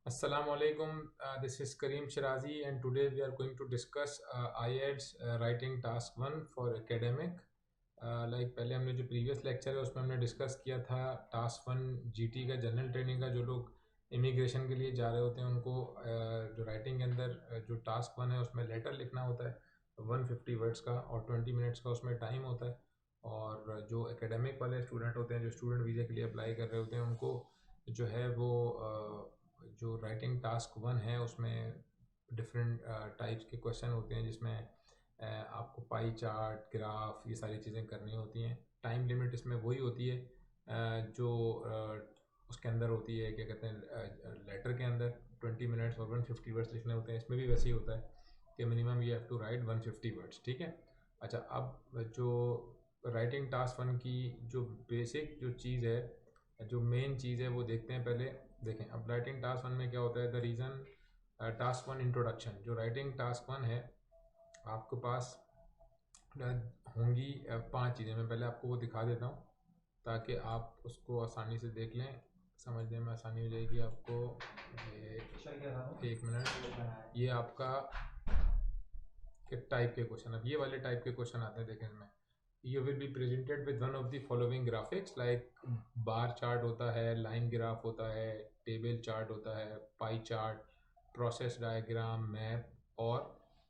Assalamu alaikum. This is Kareem Shirazi, and today we are going to discuss IELTS writing task 1 for academic. पहले हमने जो previous lecture है उसमें हमने discuss किया था टास्क 1 जीटी का जनरल ट्रेनिंग का। जो लोग इमिग्रेशन के लिए जा रहे होते हैं उनको जो राइटिंग के अंदर जो टास्क 1 है उसमें लेटर लिखना होता है 150 वर्ड्स का और 20 मिनट्स का उसमें टाइम होता है। और जो एकेडमिक वाले स्टूडेंट होते हैं जो स्टूडेंट वीज़ा के लिए अप्लाई कर रहे होते हैं उनको जो है वो जो राइटिंग टास्क 1 है उसमें डिफरेंट टाइप्स के क्वेश्चन होते हैं जिसमें आपको पाई चार्ट, ग्राफ, ये सारी चीज़ें करनी होती हैं। टाइम लिमिट इसमें वही होती है जो उसके अंदर होती है, क्या कहते हैं, लेटर के अंदर 20 मिनट्स और 150 वर्ड्स लिखने होते हैं। इसमें भी वैसे ही होता है कि minimum you have to write 150 words. ठीक है। अच्छा, अब जो राइटिंग टास्क 1 की जो बेसिक जो चीज़ है, जो मेन चीज़ है, वो देखते हैं। पहले देखें अब राइटिंग टास्क 1 में क्या होता है। The reason task 1 introduction. जो राइटिंग टास्क 1 है आपके पास होंगी 5 चीज़ें। मैं पहले आपको वो दिखा देता हूँ ताकि आप उसको आसानी से देख लें, समझने में आसानी हो जाएगी आपको। ये 1 मिनट, ये आपका टाइप के क्वेश्चन, अब ये वाले टाइप के क्वेश्चन आते हैं। देखें इसमें you will be presented with one of the following graphics, like bar chart होता है, लाइन ग्राफ होता है, टेबल चार्ट होता है, pie chart, process diagram, map और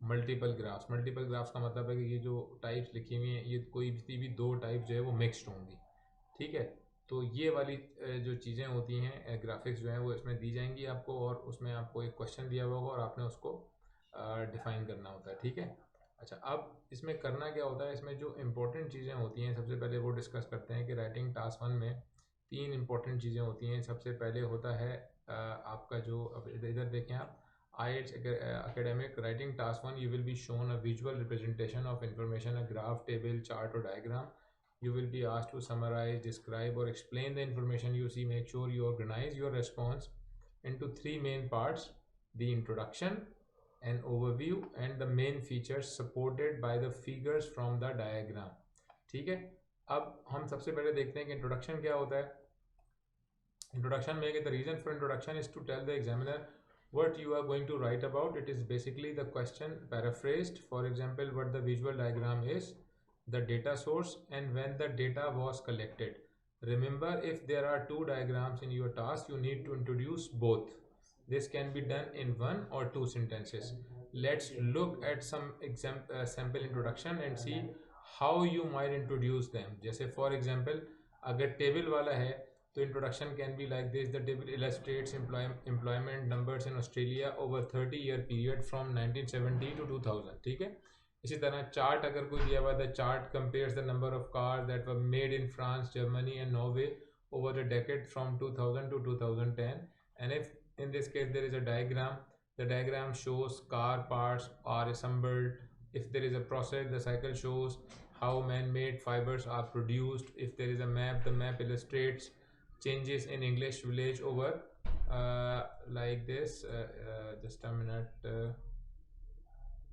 मल्टीपल ग्राफ्स। मल्टीपल ग्राफ्स का मतलब है कि ये जो टाइप्स लिखी हुई हैं ये कोई भी दो टाइप जो है वो मिक्सड होंगी। ठीक है। तो ये वाली जो चीज़ें होती हैं, ग्राफिक्स जो हैं वो इसमें दी जाएंगी आपको, और उसमें आपको एक क्वेश्चन दिया हुआ होगा और आपने उसको डिफ़ाइन करना होता है। ठीक है। अच्छा, अब इसमें करना क्या होता है, इसमें जो इम्पोर्टेंट चीज़ें होती हैं सबसे पहले वो डिस्कस करते हैं कि राइटिंग टास्क 1 में 3 इम्पोर्टेंट चीज़ें होती हैं। सबसे पहले होता है आपका जो, अब इधर देखें आप, IELTS academic writing task 1, you will be shown a visual representation of information, a graph, table, chart or diagram. You will be asked to summarize, describe or explain the information you see. Make sure you organize your response into 3 main parts: the introduction, an overview and the main features supported by the figures from the diagram. ठीक है। अब हम सबसे पहले देखते हैं कि introduction क्या होता है। Introduction make the reason for introduction is to tell the examiner what you are going to write about. It is basically the question paraphrased. For example, what the visual diagram is, the data source and when the data was collected. Remember, if there are 2 diagrams in your task, you need to introduce both. This can be done in 1 or 2 sentences. Let's look at some sample introduction and see how you might introduce them. जैसे for example, अगर table वाला है तो introduction can be like this: the table illustrates employment numbers in Australia over 30-year period from 1970 to 2000. ठीक है। इसी तरह chart अगर कोई दिया हुआ है, the chart compares the number of cars that were made in France, Germany and Norway over the decade from 2000 to 2010. And if in this case there is a diagram, the diagram shows car parts are assembled. If there is a process, the cycle shows how man-made fibers are produced. If there is a map, the map illustrates changes in English village over like this, just a minute,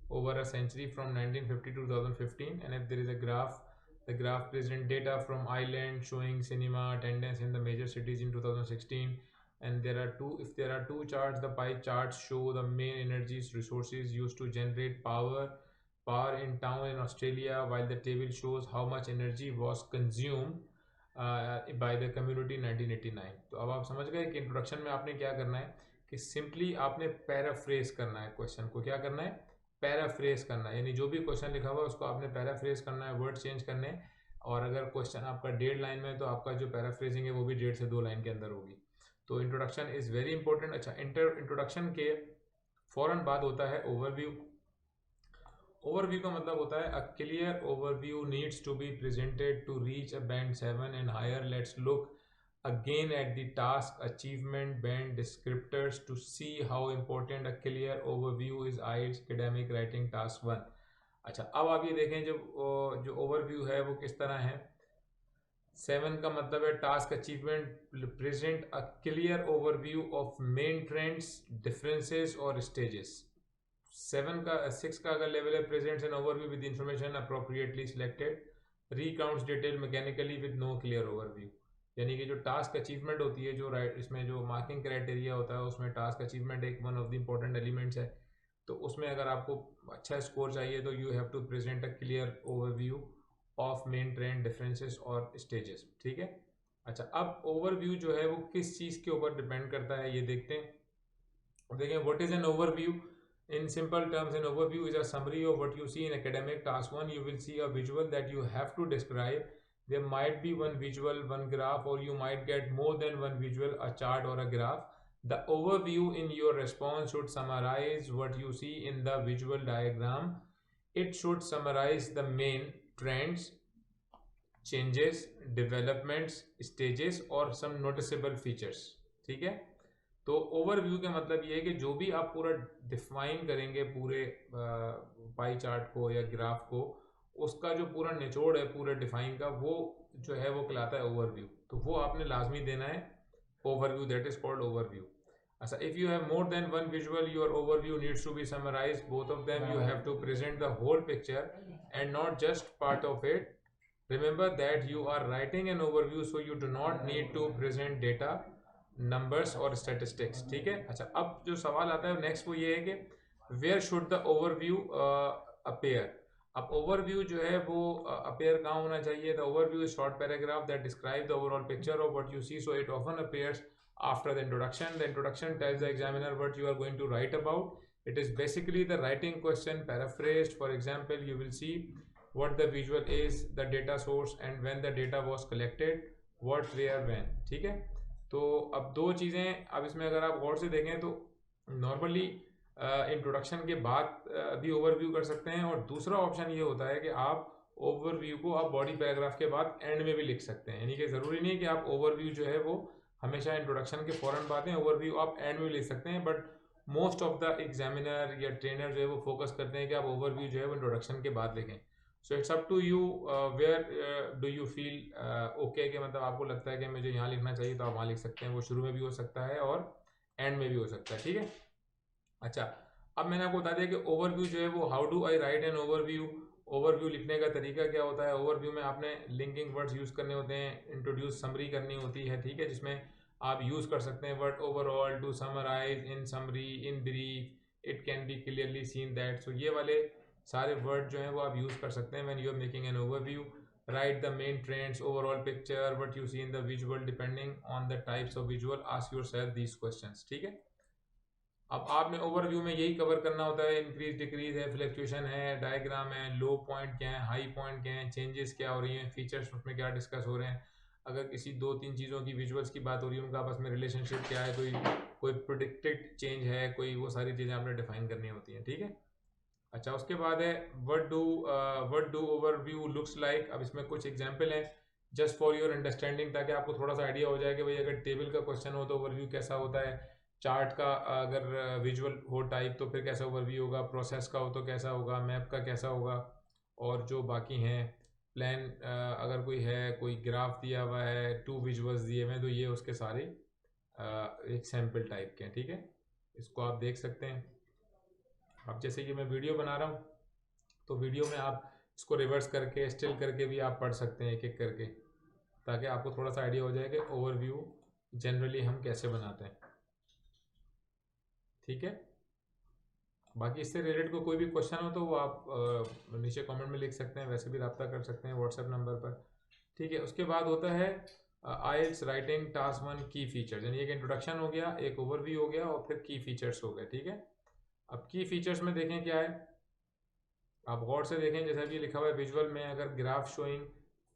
over a century from 1950 to 2015. And if there is a graph, the graph presents data from Ireland showing cinema attendance in the major cities in 2016. And if there are two charts, the pie charts show the main energies resources used to generate power in town in Australia, while the table shows how much energy was consumed by the community 1989। तो अब आप समझ गए कि introduction में आपने क्या करना है कि सिंपली आपने पैराफ्रेज करना है क्वेश्चन को। क्या करना है? पैराफ्रेज करना है, यानी जो भी क्वेश्चन लिखा हुआ है उसको आपने पैराफ्रेज करना है, वर्ड चेंज करने हैं। और अगर क्वेश्चन आपका 1.5 लाइन में है तो आपका जो पैराफ्रेजिंग है वो भी 1.5 से 2 लाइन के अंदर होगी। तो इंट्रोडक्शन इज़ वेरी इंपॉर्टेंट। अच्छा, इंट्रोडक्शन के फ़ौरन बाद होता है ओवरव्यू। ओवरव्यू का मतलब होता है a clear overview needs to be presented to reach a band 7 and higher. Let's look again at the task achievement band descriptors to see how important a clear overview is IELTS academic writing task 1। अच्छा, अब आप ये देखें जो overview है वो किस तरह है। 7 का मतलब है task achievement present a clear overview of main trends, differences और स्टेजेस। 6 का अगर लेवल है presents an overview with information appropriately selected, recounts detail mechanically with no clear overview। यानी कि जो टास्क अचीवमेंट होती है, जो राइट इसमें जो मार्किंग क्राइटेरिया होता है उसमें टास्क अचीवमेंट एक one of the important elements है। तो उसमें अगर आपको अच्छा स्कोर चाहिए तो you have to present a clear overview of main trend differences और स्टेजेस। ठीक है। अच्छा, अब ओवरव्यू जो है वो किस चीज़ के ऊपर डिपेंड करता है ये देखते हैं। देखिए, what is an overview? In simple terms, an overview is a summary of what you see in academic. Task 1, you will see a visual that you have to describe. There might be one visual, one graph, or you might get more than one visual, a chart or a graph. The overview in your response should summarize what you see in the visual diagram. It should summarize the main trends, changes, developments, stages और some noticeable features। ठीक है। तो overview का मतलब ये है कि जो भी आप पूरा डिफाइन करेंगे पूरे पाई चार्ट को या ग्राफ को, उसका जो पूरा निचोड़ है पूरे डिफाइन का, वो जो है वो कहलाता है ओवरव्यू। तो वो आपने लाजमी देना है overview, that is called overview. अच्छा, if you have more than one visual, your overview needs to be summarised both of them. You have to present the whole picture and not just part of it. Remember that you are writing an overview, so you do not need to present data, numbers और statistics। ठीक है। अच्छा, अब जो सवाल आता है next वो ये है कि where should the overview appear? अब ओवरव्यू जो है वो appear कहाँ होना चाहिए? The overview is short paragraph that describe the overall picture of what you see, so it often appears after the introduction. The introduction tells the examiner what you are going to write about. It is basically the writing question paraphrased. For example, you will see what the visual is, the data source and when the data was collected, what, where, when। ठीक है। तो अब दो चीज़ें, अब इसमें अगर आप गौर से देखें तो नॉर्मली इंट्रोडक्शन के बाद भी ओवरव्यू कर सकते हैं, और दूसरा ऑप्शन ये होता है कि आप ओवरव्यू को आप बॉडी पैराग्राफ के बाद एंड में भी लिख सकते हैं। यानी कि ज़रूरी नहीं है कि आप ओवरव्यू जो है वो हमेशा इंट्रोडक्शन के फ़ौरन बाद दें, ओवरव्यू आप एंड में भी लिख सकते हैं। But most of the examiner या ट्रेनर जो है वो फोकस करते हैं कि आप ओवरव्यू जो है वो इंट्रोडक्शन के बाद लिखें। So it's up to you where do you feel okay, कि मतलब आपको लगता है कि मुझे यहाँ लिखना चाहिए तो आप वहाँ लिख सकते हैं। वो शुरू में भी हो सकता है और एंड में भी हो सकता है। ठीक है। अच्छा, अब मैंने आपको बता दिया कि ओवरव्यू जो है वो how do I right an overview. Overview लिखने का तरीका क्या होता है? ओवरव्यू में आपने लिंकिंग वर्ड्स यूज़ करने होते हैं, इंट्रोड्यूस समरी करनी होती है। ठीक है, जिसमें आप यूज़ कर सकते हैं word overall, to summarise, in summary, in brief, it can be clearly seen that. So ये वाले सारे वर्ड जो हैं वो आप यूज़ कर सकते हैं when you are making an overview. Write the main trends, overall picture, what you see in the visual, depending on the types of visual, ask yourself these questions. ठीक है। अब आपने ओवरव्यू में यही कवर करना होता है, इंक्रीज डिक्रीज है, फ्लक्चुएशन है, डायग्राम है, लो पॉइंट क्या है, हाई पॉइंट क्या है, चेंजेस क्या हो रही हैं, फीचर्स उसमें क्या डिस्कस हो रहे हैं, अगर किसी दो तीन चीज़ों की विजुअल्स की बात हो रही है उनका आपस में रिलेशनशिप क्या है, कोई प्रेडिक्टेड चेंज है, कोई, वो सारी चीज़ें आपने डिफाइन करनी होती हैं। ठीक है। अच्छा, उसके बाद है what do overview looks like. अब इसमें कुछ एग्जांपल हैं जस्ट फॉर योर अंडरस्टैंडिंग, ताकि आपको थोड़ा सा आइडिया हो जाए कि भाई अगर टेबल का क्वेश्चन हो तो ओवरव्यू कैसा होता है, चार्ट का अगर विजुअल हो टाइप तो फिर कैसा ओवरव्यू होगा, प्रोसेस का हो तो कैसा होगा, मैप का कैसा होगा, और जो बाकी हैं प्लान अगर कोई है, कोई ग्राफ दिया हुआ है, टू विजुअल्स दिए हुए हैं, तो ये उसके सारे एक सैम्पल टाइप के हैं। ठीक है, इसको आप देख सकते हैं। अब जैसे कि मैं वीडियो बना रहा हूँ तो वीडियो में आप इसको रिवर्स करके स्टिल करके भी आप पढ़ सकते हैं एक एक करके, ताकि आपको थोड़ा सा आइडिया हो जाए कि ओवरव्यू जनरली हम कैसे बनाते हैं। ठीक है। बाकी इससे रिलेटेड कोई भी क्वेश्चन हो तो वो आप नीचे कमेंट में लिख सकते हैं, वैसे भी रब्ता कर सकते हैं व्हाट्सएप नंबर पर। ठीक है। उसके बाद होता है आइल्स राइटिंग टास्क 1 की फीचर्स, यानी एक इंट्रोडक्शन हो गया, एक ओवरव्यू हो गया और फिर की फीचर्स हो गए। ठीक है। अब की फीचर्स में देखें क्या है, आप गौर से देखें, जैसा कि लिखा हुआ है विजुअल में, अगर graph showing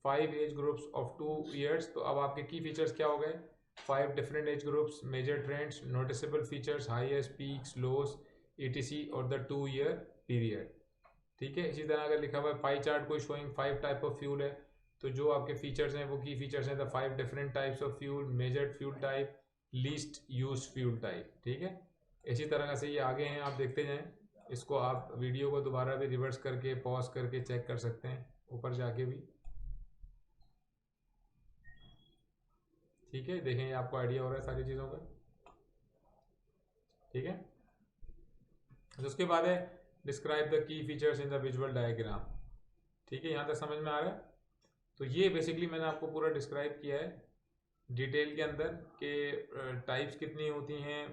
5 age groups of 2 years, तो अब आपके की फीचर्स क्या हो गए? 5 different age groups, major trends, noticeable features, highest, peaks, lows, ETC और द 2 ईयर पीरियड। ठीक है। इसी तरह अगर लिखा हुआ है पाई चार्ट कोई शोइंग 5 टाइप ऑफ फ्यूल है, तो जो आपके फीचर्स हैं वो की फीचर्स हैं the 5 different types of fuel, measured fuel type, least use fuel type. ठीक है। इसी तरह से ये आगे हैं, आप देखते जाएं। इसको आप वीडियो को दोबारा भी रिवर्स करके पॉज करके चेक कर सकते हैं ऊपर जाके भी। ठीक है, देखें ये आपको आइडिया हो रहा है सारी चीज़ों का। ठीक है। तो उसके बाद है describe the key features in the visual diagram. ठीक है, यहाँ तक समझ में आ रहा है? तो ये बेसिकली मैंने आपको पूरा डिस्क्राइब किया है डिटेल के अंदर के टाइप्स कितनी होती हैं,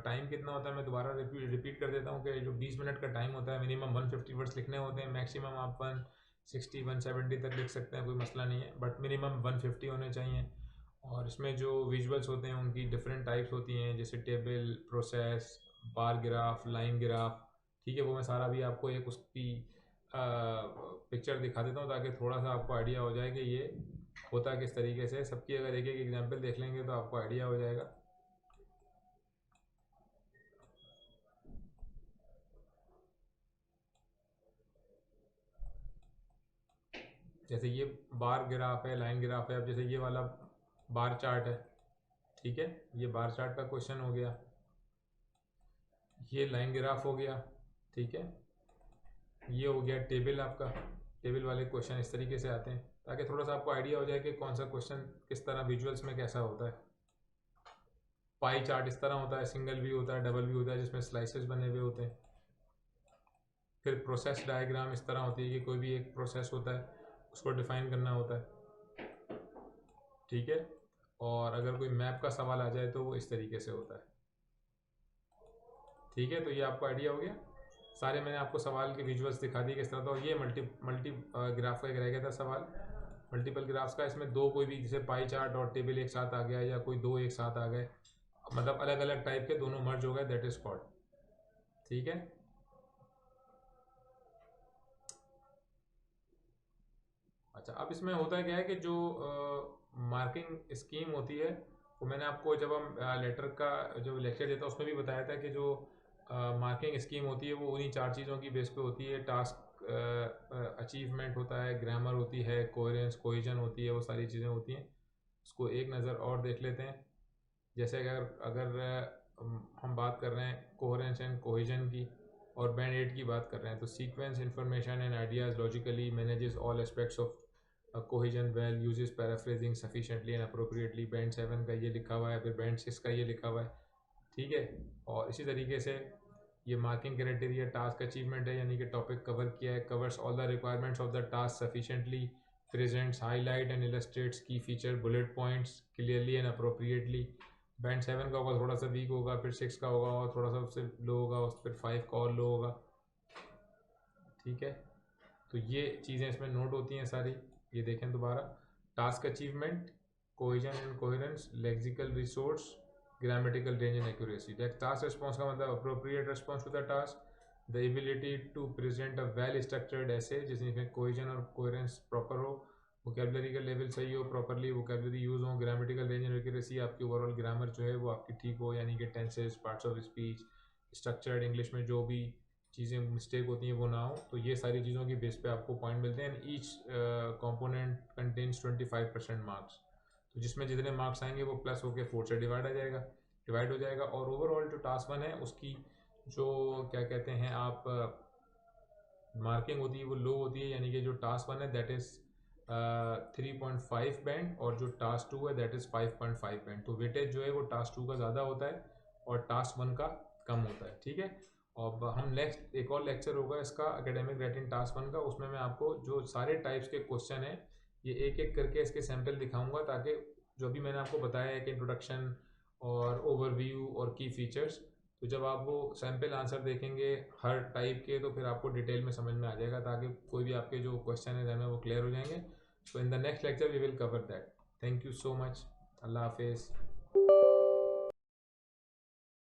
टाइम कितना होता है, मैं दोबारा रिपीट कर देता हूँ कि जो 20 मिनट का टाइम होता है मिनिमम 150 वर्ड्स लिखने होते हैं, मैक्सिमम आप 160 170 तक लिख सकते हैं, कोई मसला नहीं है, बट मिनिमम 150 होने चाहिए। और इसमें जो विजुअल्स होते हैं उनकी डिफरेंट टाइप्स होती हैं, जैसे table, process, bar graph, line graph, ठीक है। वो मैं सारा भी आपको एक उसकी पिक्चर दिखा देता हूँ ताकि थोड़ा सा आपको आइडिया हो जाए कि ये होता किस तरीके से। सबकी अगर एक एक एग्जांपल देख लेंगे तो आपको आइडिया हो जाएगा। जैसे ये बार ग्राफ है, लाइन ग्राफ है। अब जैसे ये वाला बार चार्ट है, ठीक है, ये बार चार्ट का क्वेश्चन हो गया, ये लाइन ग्राफ हो गया, ठीक है, ये हो गया टेबल आपका। टेबल वाले क्वेश्चन इस तरीके से आते हैं ताकि थोड़ा सा आपको आइडिया हो जाए कि कौन सा क्वेश्चन किस तरह विजुअल्स में कैसा होता है। पाई चार्ट इस तरह होता है, सिंगल व्यू होता है, डबल व्यू होता है जिसमें स्लाइसेस बने हुए होते हैं। फिर प्रोसेस डायग्राम इस तरह होती है कि कोई भी एक प्रोसेस होता है उसको डिफाइन करना होता है, ठीक है। और अगर कोई मैप का सवाल आ जाए तो वो इस तरीके से होता है, ठीक है। तो ये आपको आइडिया हो गया। सारे मैंने आपको सवाल के विजुअल्स दिखा दिए किस तरह था। और ये मल्टी मल्टी ग्राफ का एक रह गया था सवाल, मल्टीपल ग्राफ्स का। इसमें दो कोई भी जैसे पाई चार्ट और टेबल एक साथ आ गया या कोई दो एक साथ आ गए, मतलब अलग अलग टाइप के दोनों मर्ज हो गए, दैट इज कॉल्ड, ठीक है। अच्छा, अब इसमें होता क्या है कि जो मार्किंग स्कीम होती है वो मैंने आपको जब हम लेटर का जो लेक्चर देता उसमें भी बताया था कि जो मार्किंग स्कीम होती है वो उन्हीं चार चीज़ों की बेस पे होती है। टास्क अचीवमेंट होता है, ग्रामर होती है, कोहेरेंस कोहेजन होती है, वो सारी चीज़ें होती हैं। उसको एक नज़र और देख लेते हैं। जैसे अगर अगर हम बात कर रहे हैं कोहेरेंस एंड कोहेजन की और बैंड 8 की बात कर रहे हैं, तो sequence information and ideas logically manages all aspects of cohesion well, uses paraphrasing sufficiently and appropriately. Band 7 का ये लिखा हुआ है, फिर बैंड 6 का ये लिखा हुआ है, ठीक है। और इसी तरीके से ये मार्किंग क्राइटेरिया टास्क अचीवमेंट है, यानी कि टॉपिक कवर किया है, covers all the requirements of the task sufficiently, presents highlight and illustrates key feature bullet points clearly and appropriately. Band 7 का होगा थोड़ा सा वीक होगा, फिर 6 का होगा और थोड़ा सा उससे लो होगा, फिर 5 का और लो होगा, ठीक है। तो ये चीज़ें इसमें नोट होती हैं सारी। ये देखें दोबारा, task achievement, cohesion and coherence, lexical resource, grammatical range and accuracy. Task response का मतलब appropriate response to the task, the ability to present a well structured ऐसे जिसमें कोहेजन और कोहेरेंस प्रॉपर हो, वोकेबलरी का लेवल सही हो, प्रॉपरली वोकेबलरी यूज़ हो, ग्रामेटिकल रेंज एंड एक्यूरेसी, आपकी ओवरऑल ग्रामर जो है वो आपकी ठीक हो, यानी कि tenses, parts of speech, structured English में जो भी चीज़ें मिस्टेक होती हैं वो ना हो। तो ये सारी चीज़ों की बेस पे आपको पॉइंट मिलते हैं। And each component contains 25% marks, तो जिसमें जितने मार्क्स आएंगे वो प्लस होकर 4 से डिवाइड हो जाएगा। और ओवरऑल जो टास्क 1 है उसकी जो क्या कहते हैं आप मार्किंग होती है वो लो होती है, यानी कि जो टास्क 1 है दैट इज़ 3.5 बैंड और जो टास्क 2 है दैट इज़ 5.5 बैंड। तो वेटेज जो है वो टास्क 2 का ज़्यादा होता है और टास्क 1 का कम होता है, ठीक है। और हम नेक्स्ट एक और लेक्चर होगा इसका एकेडमिक राइटिंग टास्क 1 का, उसमें मैं आपको जो सारे टाइप्स के क्वेश्चन हैं ये एक एक करके इसके सैंपल दिखाऊंगा, ताकि जो भी मैंने आपको बताया है कि इंट्रोडक्शन और ओवरव्यू और की फीचर्स, तो जब आप वो सैम्पल आंसर देखेंगे हर टाइप के तो फिर आपको डिटेल में समझ में आ जाएगा, ताकि कोई भी आपके जो क्वेश्चन है वो क्लियर हो जाएंगे। So in the next lecture we will cover that. Thank you so much. अल्लाह हाफिज़।